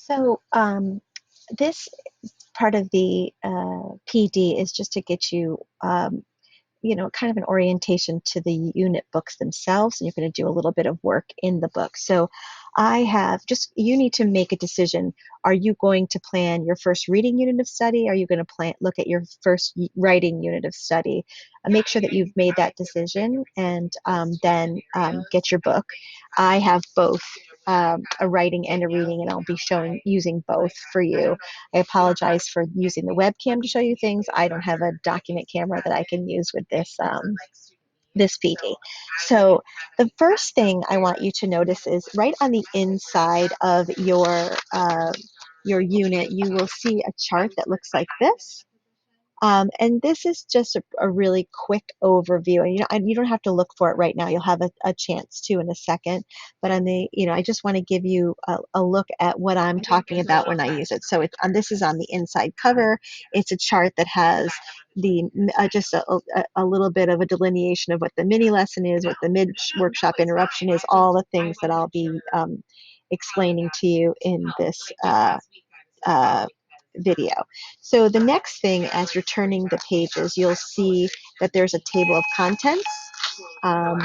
So this part of the PD is just to get you, kind of an orientation to the unit books themselves, and you're going to do a little bit of work in the book. So I have just, you need to make a decision. Are you going to plan your first reading unit of study? Are you going to look at your first writing unit of study? Make sure that you've made that decision and then get your book. I have both. A writing and a reading, and I'll be using both for you. I apologize for using the webcam to show you things. I don't have a document camera that I can use with this PD. So the first thing I want you to notice is right on the inside of your unit, you will see a chart that looks like this. And this is just a really quick overview. And you don't have to look for it right now. You'll have a chance to in a second. But I just want to give you a look at what I'm talking about when I use it. So this is on the inside cover. It's a chart that has the just a little bit of a delineation of what the mini lesson is, what the mid workshop interruption is, all the things that I'll be explaining to you in this uh, video. So the next thing, as you're turning the pages, you'll see that there's a table of contents um,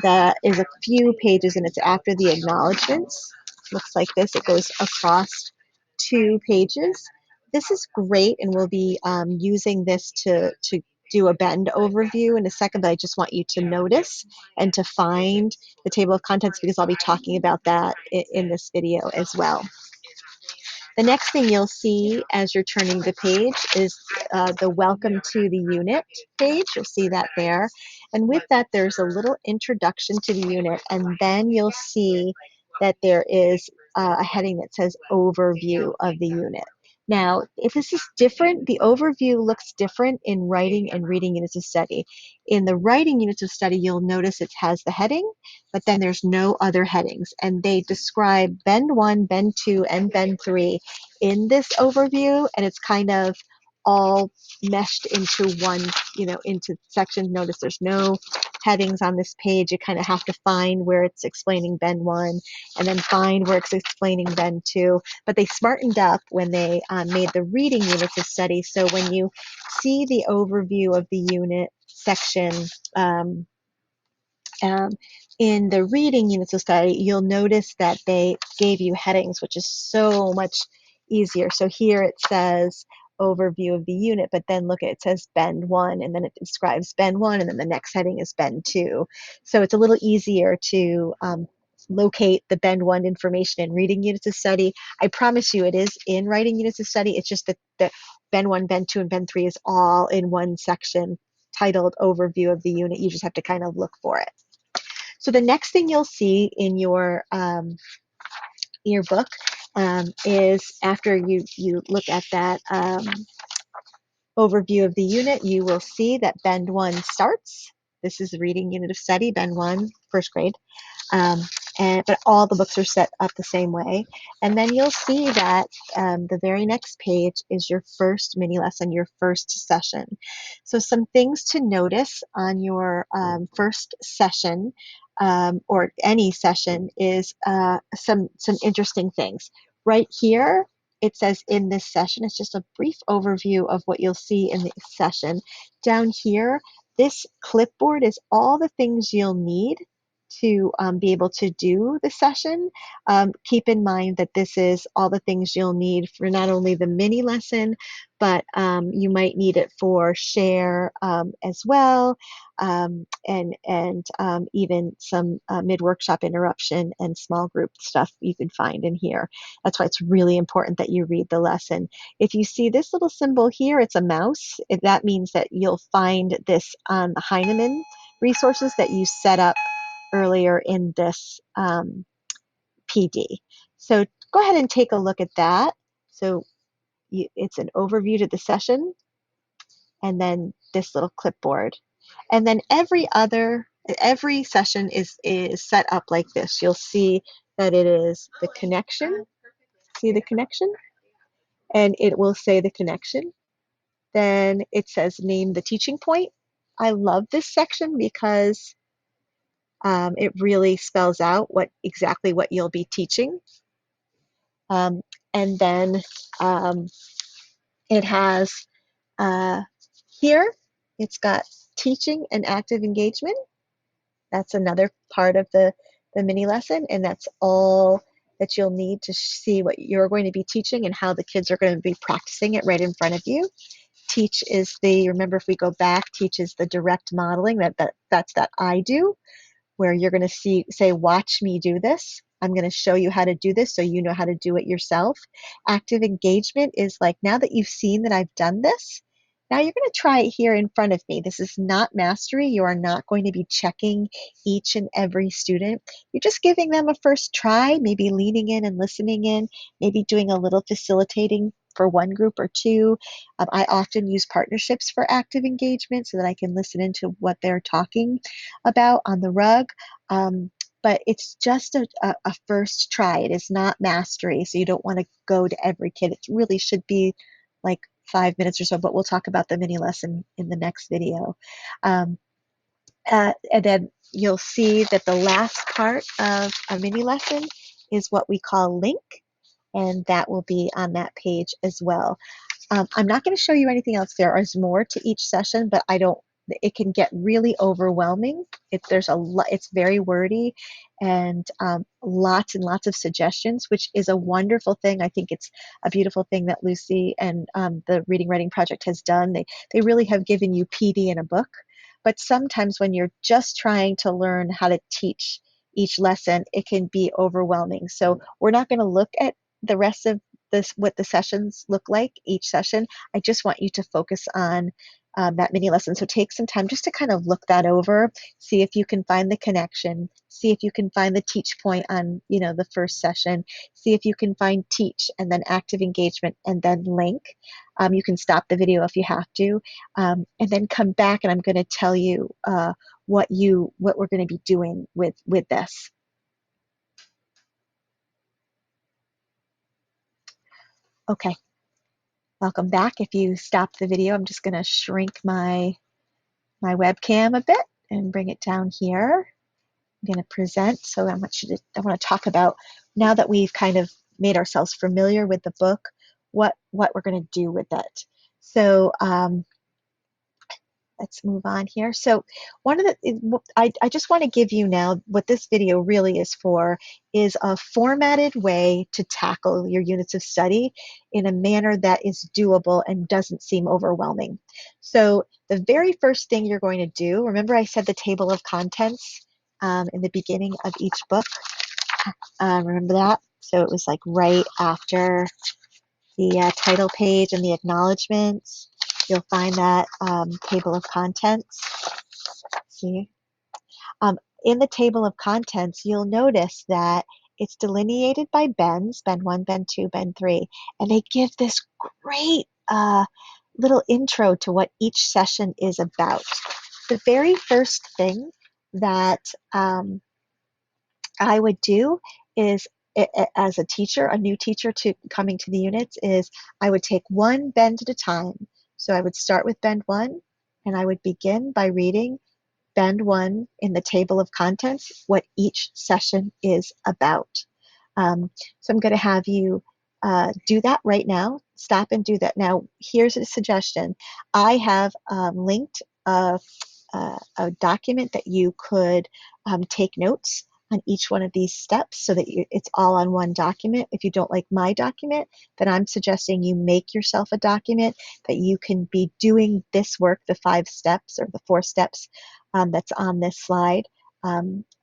that is a few pages, and it's after the acknowledgments. Looks like this. It goes across 2 pages. This is great, and we'll be using this to do a bend overview in a second, but I just want you to notice and to find the table of contents because I'll be talking about that in this video as well. The next thing you'll see as you're turning the page is the welcome to the unit page. You'll see that there. And with that, there's a little introduction to the unit. And then you'll see that there is a heading that says overview of the unit. Now, if this is different, the overview looks different in writing and reading units of study. In the writing units of study, you'll notice it has the heading, but then there's no other headings. And they describe Bend 1, Bend 2, and Bend 3 in this overview, and it's kind of all meshed into one, into sections. Notice there's no headings on this page. You kind of have to find where it's explaining Bend 1 and then find where it's explaining Bend 2. But they smartened up when they made the reading units of study. So when you see the overview of the unit section, um, um, in the reading units of study, you'll notice that they gave you headings, which is so much easier. So here it says overview of the unit, but then look, it says Bend 1, and then it describes Bend 1, and then the next heading is Bend 2. So it's a little easier to locate the Bend 1 information in reading units of study. I promise you it is in writing units of study. It's just that the Bend 1, Bend 2, and Bend 3 is all in one section titled overview of the unit. You just have to kind of look for it. So the next thing you'll see in your book is after you look at that overview of the unit, you will see that Bend 1 starts. This is the reading unit of study, Bend 1, first grade. But all the books are set up the same way. And then you'll see that the very next page is your first mini lesson, your first session. So some things to notice on your first session or any session is some interesting things. Right here, it says in this session, it's just a brief overview of what you'll see in the session. Down here, this clipboard is all the things you'll need to be able to do the session. Keep in mind that this is all the things you'll need for not only the mini lesson, but you might need it for share as well, and even some mid-workshop interruption and small group stuff you can find in here. That's why it's really important that you read the lesson. If you see this little symbol here, it's a mouse. That means that you'll find this on the Heinemann resources that you set up earlier in this PD. So go ahead and take a look at that. So it's an overview to the session, and then this little clipboard. And then every session is set up like this. You'll see that it is the connection. See the connection? And it will say the connection. Then it says name the teaching point. I love this section because it really spells out exactly what you'll be teaching. Um, and then it has here, it's got teaching and active engagement. That's another part of the mini lesson, and that's all that you'll need to see what you're going to be teaching and how the kids are going to be practicing it right in front of you. Teach is the, remember if we go back, teach is the direct modeling, that's that I do, where you're going to say, watch me do this. I'm going to show you how to do this so you know how to do it yourself. Active engagement is like, now that you've seen that I've done this, now you're going to try it here in front of me. This is not mastery. You are not going to be checking each and every student. You're just giving them a first try, maybe leaning in and listening in, maybe doing a little facilitating for one group or two. I often use partnerships for active engagement so that I can listen into what they're talking about on the rug. Um, but it's just a first try. It is not mastery. So you don't want to go to every kid. It really should be like 5 minutes or so, but we'll talk about the mini lesson in the next video. And then you'll see that the last part of a mini lesson is what we call link, and that will be on that page as well. I'm not going to show you anything else. There is more to each session, but I don't, it can get really overwhelming. There's a lot, it's very wordy, and lots and lots of suggestions, which is a wonderful thing. I think it's a beautiful thing that Lucy and the Reading Writing Project has done. They really have given you PD in a book, but sometimes when you're just trying to learn how to teach each lesson, it can be overwhelming. So we're not going to look at the rest of this, what the sessions look like each session. I just want you to focus on that mini lesson. So take some time just to kind of look that over, see if you can find the connection, see if you can find the teach point on, the first session, see if you can find teach and then active engagement and then link. You can stop the video if you have to, and then come back and I'm going to tell you what we're going to be doing with this. Okay. Welcome back. If you stop the video, I'm just going to shrink my webcam a bit and bring it down here. I'm going to present. So I want to talk about, now that we've kind of made ourselves familiar with the book, what we're going to do with it. So let's move on here. So one of the, I just want to give you now what this video really is for, is a formatted way to tackle your units of study in a manner that is doable and doesn't seem overwhelming. So the very first thing you're going to do, remember I said the table of contents in the beginning of each book? Remember that? So it was like right after the title page and the acknowledgements. You'll find that table of contents. See? In the table of contents, you'll notice that it's delineated by bends, bend 1, bend 2, bend 3, and they give this great little intro to what each session is about. The very first thing that I would do is, as a teacher, a new teacher coming to the units, is I would take one bend at a time. So I would start with bend 1, and I would begin by reading bend 1 in the table of contents, what each session is about. So I'm going to have you do that right now. Stop and do that. Now, here's a suggestion. I have linked a document that you could take notes on each one of these steps so that it's all on one document. If you don't like my document, then I'm suggesting you make yourself a document that you can be doing this work, the 5 steps or the 4 steps that's on this slide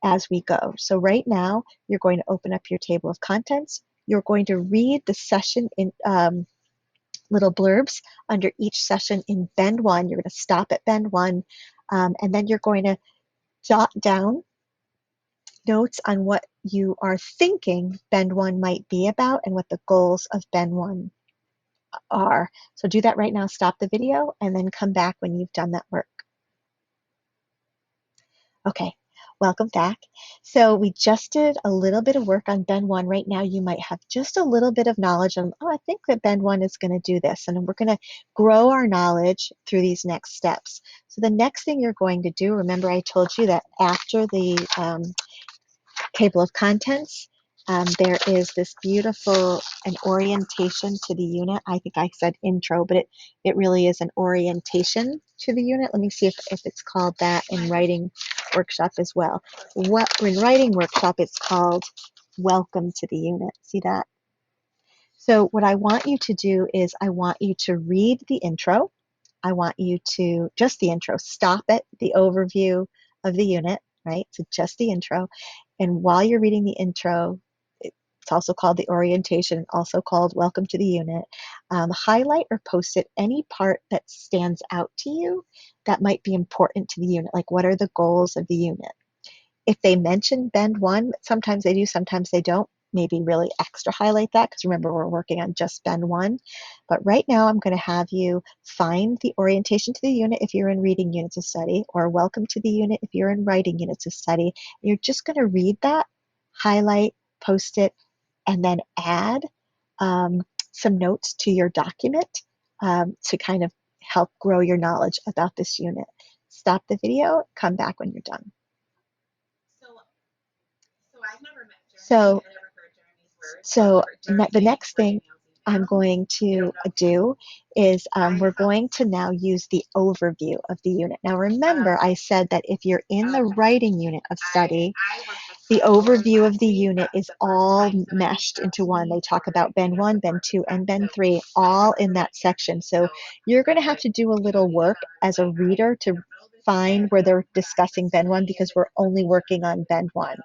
as we go. So right now, you're going to open up your table of contents. You're going to read the session in little blurbs under each session in bend 1. You're going to stop at bend 1, and then you're going to jot down notes on what you are thinking bend 1 might be about and what the goals of bend 1 are. So do that right now, stop the video, and then come back when you've done that work. Okay, welcome back. So we just did a little bit of work on bend 1. Right now you might have just a little bit of knowledge on, I think that bend 1 is going to do this, and we're going to grow our knowledge through these next steps. So the next thing you're going to do, remember I told you that after the table of contents, there is this beautiful an orientation to the unit. I think I said intro, but it really is an orientation to the unit. Let me see if it's called that in writing workshop as well. What in writing workshop it's called welcome to the unit. See that? So what I want you to do is I want you to read the intro. I want you to just the intro, stop at the overview of the unit, right? So just the intro. And while you're reading the intro, it's also called the orientation, also called welcome to the unit. Highlight or post it any part that stands out to you that might be important to the unit. Like, what are the goals of the unit? If they mention Bend 1, sometimes they do, sometimes they don't. Maybe really extra highlight that because remember, we're working on just Bend 1. But right now, I'm going to have you find the orientation to the unit if you're in reading units of study, or welcome to the unit if you're in writing units of study. You're just going to read that, highlight, post it, and then add um, some notes to your document to kind of help grow your knowledge about this unit. Stop the video, come back when you're done. So, so the next thing I'm going to do is we're going to now use the overview of the unit. Now remember, I said that if you're in the writing unit of study, the overview of the unit is all meshed into one. They talk about Bend 1, Bend 2, and Bend 3, all in that section. So you're going to have to do a little work as a reader to find where they're discussing Bend 1 because we're only working on Bend 1.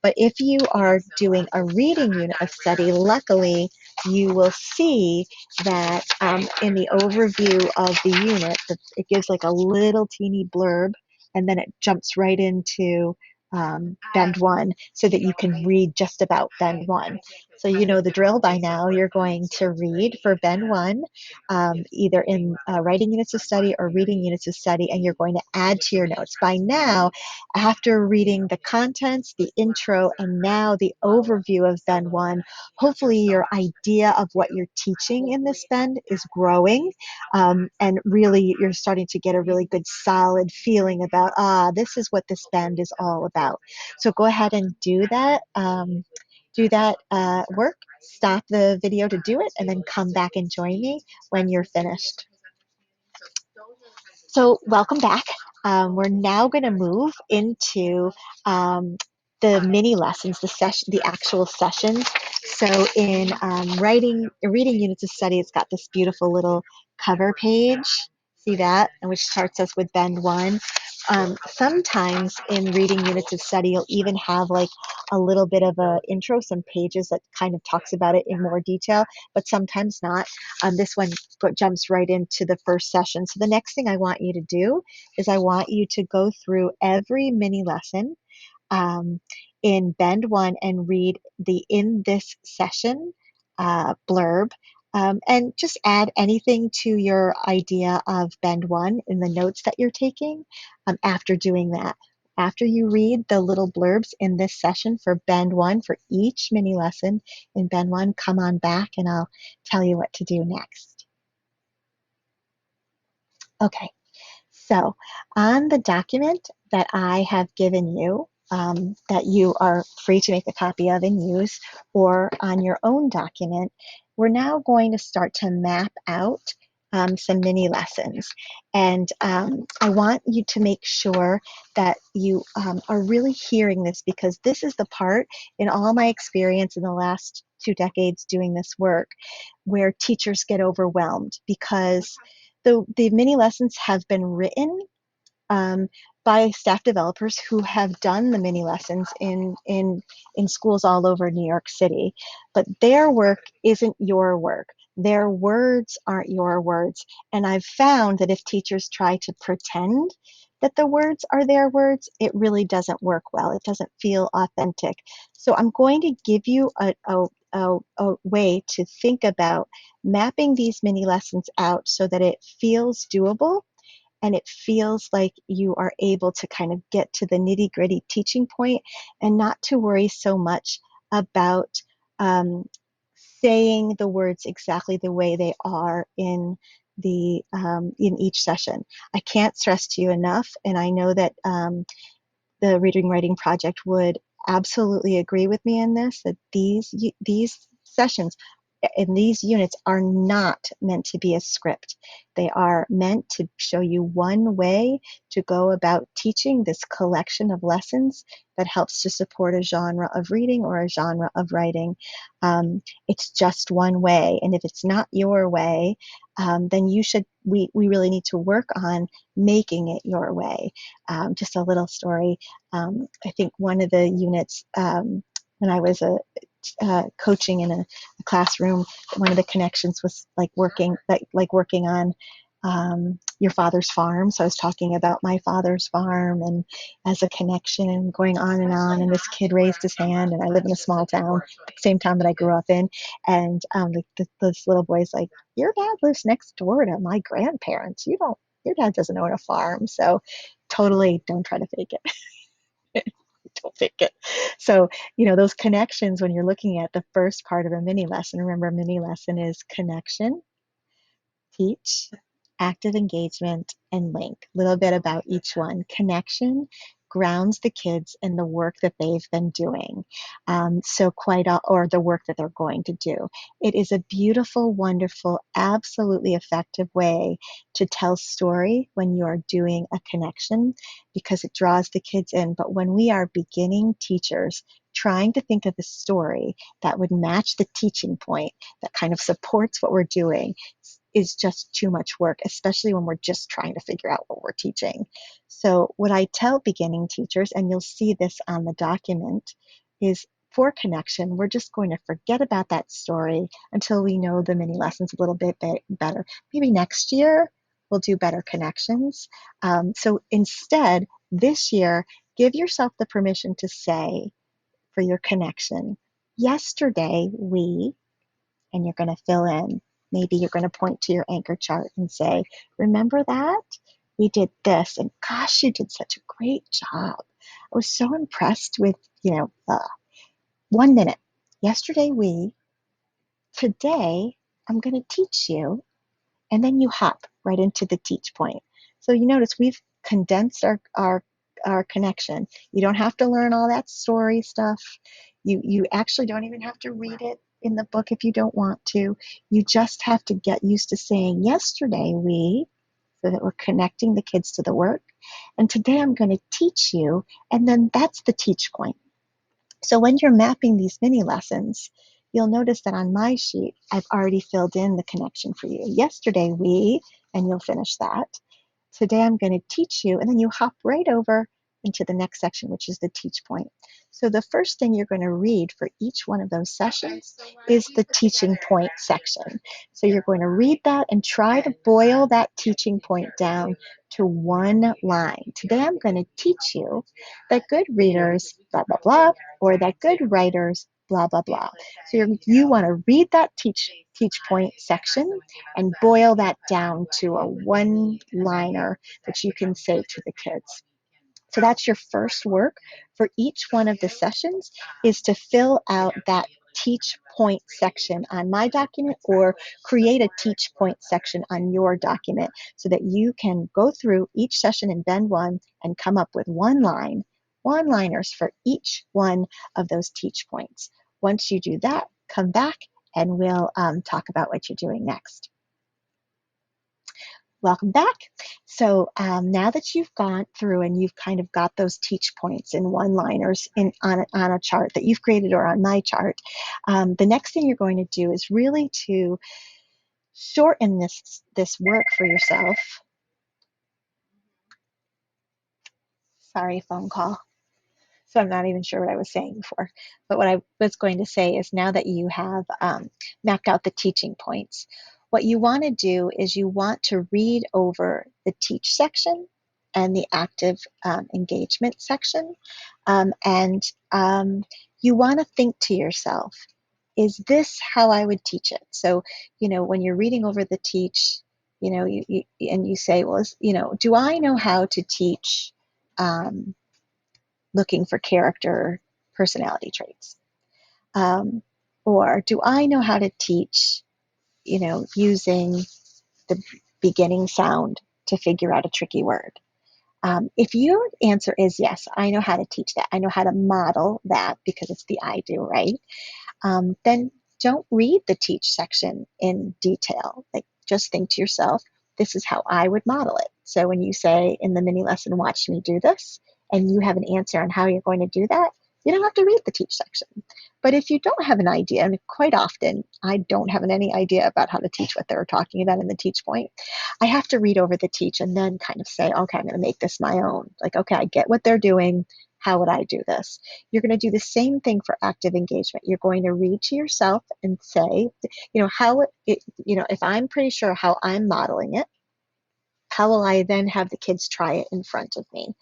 But if you are doing a reading unit of study, luckily you will see that in the overview of the unit, it gives like a little teeny blurb and then it jumps right into Bend 1 so that you can read just about Bend 1. So you know the drill by now. You're going to read for Bend 1, either in writing units of study or reading units of study, and you're going to add to your notes. By now, after reading the contents, the intro, and now the overview of Bend 1, hopefully your idea of what you're teaching in this Bend is growing. And really, you're starting to get a really good solid feeling about, this is what this Bend is all about. So go ahead and do that. Work. Stop the video to do it, and then come back and join me when you're finished. So welcome back. We're now going to move into the mini lessons, the actual sessions. So in reading units of study, it's got this beautiful little cover page. See that? And which starts us with Bend 1. Sometimes in reading units of study, you'll even have like a little bit of a intro, some pages that kind of talks about it in more detail, but sometimes not. This one jumps right into the first session. So the next thing I want you to do is I want you to go through every mini lesson um, in Bend 1 and read the in this session blurb. And just add anything to your idea of Bend 1 in the notes that you're taking after doing that. After you read the little blurbs in this session for Bend 1, for each mini lesson in Bend 1, come on back and I'll tell you what to do next. Okay, so on the document that I have given you, that you are free to make a copy of and use, or on your own document, we're now going to start to map out some mini lessons. And I want you to make sure that you are really hearing this, because this is the part in all my experience in the last 2 decades doing this work where teachers get overwhelmed because the mini lessons have been written um, by staff developers who have done the mini lessons in schools all over New York City, but their work isn't your work. Their words aren't your words. And I've found that if teachers try to pretend that the words are their words, it really doesn't work well. It doesn't feel authentic. So I'm going to give you a way to think about mapping these mini lessons out so that it feels doable and it feels like you are able to kind of get to the nitty gritty teaching point and not to worry so much about um, saying the words exactly the way they are in each session. I can't stress to you enough, and I know that the Reading Writing Project would absolutely agree with me in this, that these sessions in these units are not meant to be a script. They are meant to show you one way to go about teaching this collection of lessons that helps to support a genre of reading or a genre of writing. It's just one way, and if it's not your way, then we really need to work on making it your way. Just a little story. I think one of the units, when I was coaching in a classroom, one of the connections was like working on your father's farm. So I was talking about my father's farm and as a connection and going on and on. And this kid raised his hand, and I live in a small town, the same town that I grew up in. And this little boy's like, "Your dad lives next door to my grandparents. Your dad doesn't own a farm." So totally don't try to fake it. Don't fake it. So, those connections when you're looking at the first part of a mini lesson, remember a mini lesson is connection, teach, active engagement, and link. A little bit about each one. Connection grounds the kids in the work that they've been doing. Or the work that they're going to do. It is a beautiful, wonderful, absolutely effective way to tell story when you are doing a connection because it draws the kids in. But when we are beginning teachers trying to think of a story that would match the teaching point that kind of supports what we're doing, is just too much work, especially when we're just trying to figure out what we're teaching. So, what I tell beginning teachers, and you'll see this on the document, is for connection, we're just going to forget about that story until we know the mini lessons a little bit better. Maybe next year we'll do better connections. So, instead, this year, give yourself the permission to say for your connection, yesterday we, and you're going to fill in. Maybe you're going to point to your anchor chart and say, remember that? We did this, and gosh, you did such a great job. I was so impressed with, 1 minute. Yesterday, today, I'm going to teach you, and then you hop right into the teach point. So you notice we've condensed our connection. You don't have to learn all that story stuff. You actually don't even have to read it in the book if you don't want to. You just have to get used to saying yesterday so that we're connecting the kids to the work. And today I'm going to teach you, and then that's the teach point. So when you're mapping these mini lessons, you'll notice that on my sheet, I've already filled in the connection for you. Yesterday and you'll finish that. Today I'm going to teach you, and then you hop right over into the next section, which is the teach point. So the first thing you're going to read for each one of those sessions is the teaching point section. So you're going to read that and try to boil that teaching point down to one line. Today I'm going to teach you that good readers, blah, blah, blah, or that good writers, blah, blah, blah. So you want to read that teach point section and boil that down to a one-liner that you can say to the kids. So that's your first work for each one of the sessions, is to fill out that teach point section on my document or create a teach point section on your document so that you can go through each session in Bend 1 and come up with one-liners for each one of those teach points. Once you do that, come back and we'll talk about what you're doing next. Welcome back. So now that you've gone through and you've kind of got those teach points in one-liners on a chart that you've created or on my chart, the next thing you're going to do is really to shorten this work for yourself. Sorry, phone call. So I'm not even sure what I was saying before. But what I was going to say is now that you have mapped out the teaching points, what you want to do is you want to read over the teach section and the active engagement section. And you want to think to yourself, is this how I would teach it? So, when you're reading over the teach, and you say, well, do I know how to teach looking for character personality traits? Or do I know how to teach, using the beginning sound to figure out a tricky word? If your answer is yes, I know how to teach that, I know how to model that because it's the I do, right? Then don't read the teach section in detail. Like just think to yourself, this is how I would model it. So when you say in the mini lesson, watch me do this, and you have an answer on how you're going to do that, you don't have to read the teach section. But if you don't have an idea, and quite often I don't have any idea about how to teach what they're talking about in the teach point, I have to read over the teach and then kind of say, okay, I'm going to make this my own. Like, okay, I get what they're doing. How would I do this? You're going to do the same thing for active engagement. You're going to read to yourself and say, how it, if I'm pretty sure how I'm modeling it, how will I then have the kids try it in front of me?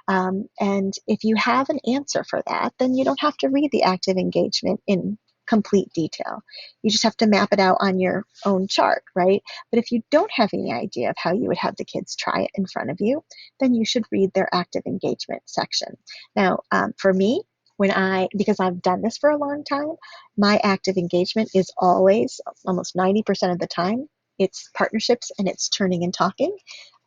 And if you have an answer for that, then you don't have to read the active engagement in complete detail. You just have to map it out on your own chart, right? But if you don't have any idea of how you would have the kids try it in front of you, then you should read their active engagement section. Now, for me, because I've done this for a long time, my active engagement is always, almost 90% of the time, it's partnerships and it's turning and talking.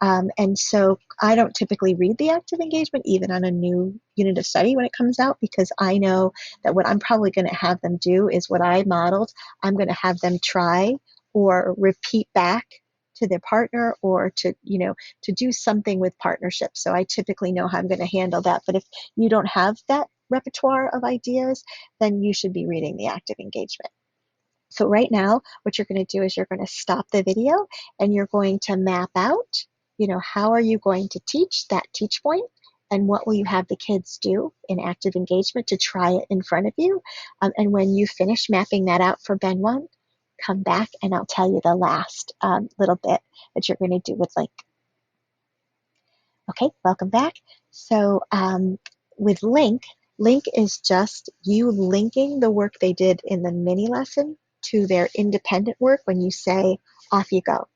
And so I don't typically read the active engagement even on a new unit of study when it comes out, because I know that what I'm probably going to have them do is what I modeled. I'm going to have them try or repeat back to their partner, or to do something with partnerships. So I typically know how I'm going to handle that. But if you don't have that repertoire of ideas, then you should be reading the active engagement. So right now, what you're going to do is you're going to stop the video and you're going to map out, how are you going to teach that teach point, and what will you have the kids do in active engagement to try it in front of you. And when you finish mapping that out for Bend 1, come back and I'll tell you the last little bit that you're going to do with LINC. Okay, welcome back. So with LINC is just you linking the work they did in the mini lesson to their independent work when you say, off you go.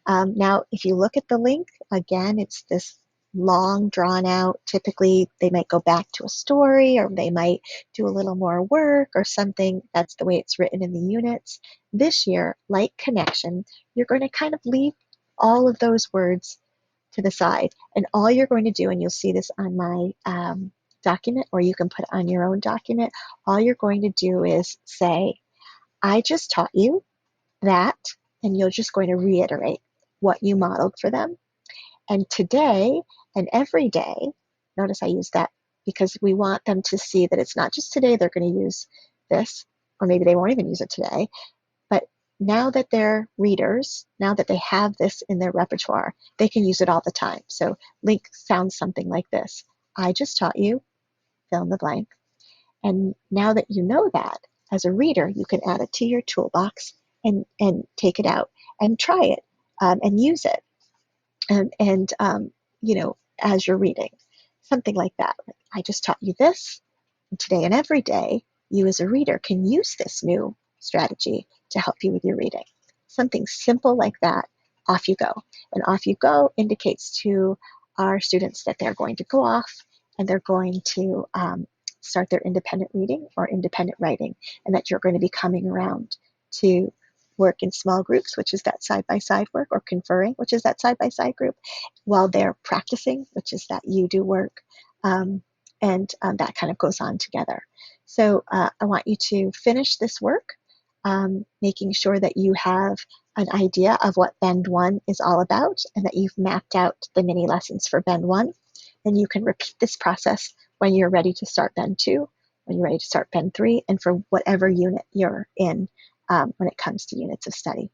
Now, if you look at the LINC, again, it's this long, drawn out. Typically, they might go back to a story, or they might do a little more work or something. That's the way it's written in the units. This year, like Connection, you're going to kind of leave all of those words to the side. And all you're going to do, and you'll see this on my document, or you can put it on your own document, all you're going to do is say, I just taught you that, and you're just going to reiterate what you modeled for them. And today and every day, notice I use that because we want them to see that it's not just today they're going to use this, or maybe they won't even use it today, but now that they're readers, now that they have this in their repertoire, they can use it all the time. So LINC sounds something like this. I just taught you, fill in the blank. And now that you know that, as a reader, you can add it to your toolbox and take it out and try it and use it. And as you're reading, something like that. I just taught you this. Today and every day, you as a reader can use this new strategy to help you with your reading. Something simple like that, off you go. And off you go indicates to our students that they're going to go off and they're going to start their independent reading or independent writing, and that you're going to be coming around to work in small groups, which is that side-by-side work, or conferring, which is that side-by-side group, while they're practicing, which is that you do work. And that kind of goes on together. So I want you to finish this work, making sure that you have an idea of what Bend 1 is all about, and that you've mapped out the mini lessons for Bend 1. And you can repeat this process when you're ready to start Bend 2, when you're ready to start Bend 3, and for whatever unit you're in when it comes to units of study.